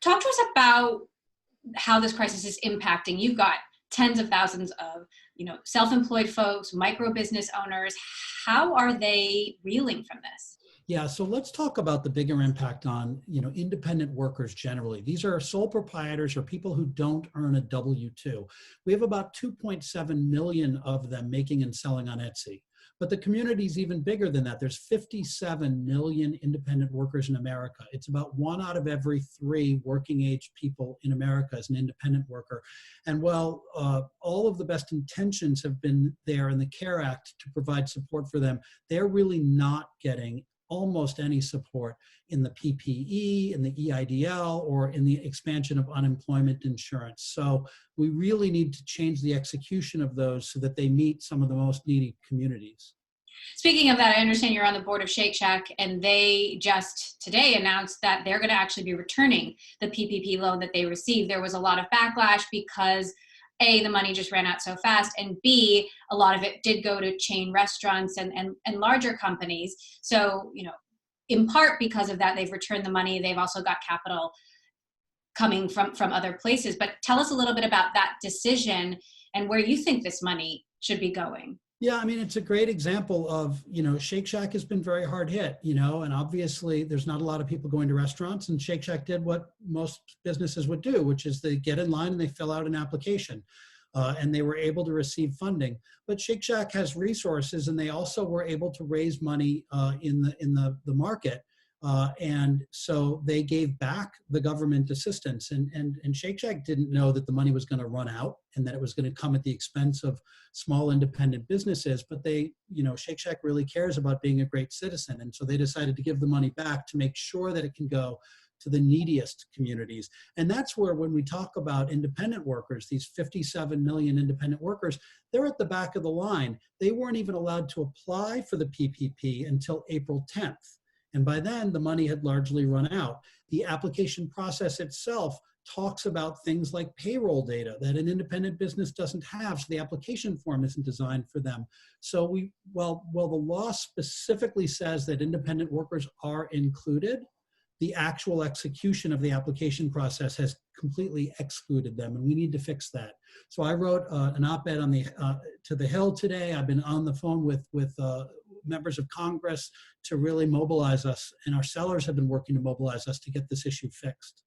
Talk to us about how this crisis is impacting. You've got tens of thousands of, self-employed folks, micro business owners. How are they reeling from this? Yeah, so let's talk about the bigger impact on, independent workers generally. These are sole proprietors or people who don't earn a W-2. We have about 2.7 million of them making and selling on Etsy. But the community is even bigger than that. There's 57 million independent workers in America. It's about 1 out of every 3 working age people in America is an independent worker. And while all of the best intentions have been there in the CARE Act to provide support for them, they're really not getting almost any support in the PPE, in the EIDL, or in the expansion of unemployment insurance. So we really need to change the execution of those so that they meet some of the most needy communities. Speaking of that, I understand you're on the board of Shake Shack, and they just today announced that they're going to actually be returning the PPP loan that they received. There was a lot of backlash because A, the money just ran out so fast, and B, a lot of it did go to chain restaurants and larger companies. So, in part because of that, they've returned the money. They've also got capital coming from other places. But tell us a little bit about that decision and where you think this money should be going. Yeah, I mean, it's a great example of, Shake Shack has been very hard hit, and obviously there's not a lot of people going to restaurants, and Shake Shack did what most businesses would do, which is they get in line and they fill out an application, and they were able to receive funding. But Shake Shack has resources, and they also were able to raise money in the market. And so they gave back the government assistance, and Shake Shack didn't know that the money was going to run out and that it was going to come at the expense of small independent businesses. But Shake Shack really cares about being a great citizen. And so they decided to give the money back to make sure that it can go to the neediest communities. And that's where, when we talk about independent workers, these 57 million independent workers, they're at the back of the line. They weren't even allowed to apply for the PPP until April 10th. And by then, the money had largely run out. The application process itself talks about things like payroll data that an independent business doesn't have, so the application form isn't designed for them. So while the law specifically says that independent workers are included, the actual execution of the application process has completely excluded them, and we need to fix that. So I wrote an op-ed on to the Hill today. I've been on the phone with members of Congress to really mobilize us, and our sellers have been working to mobilize us to get this issue fixed.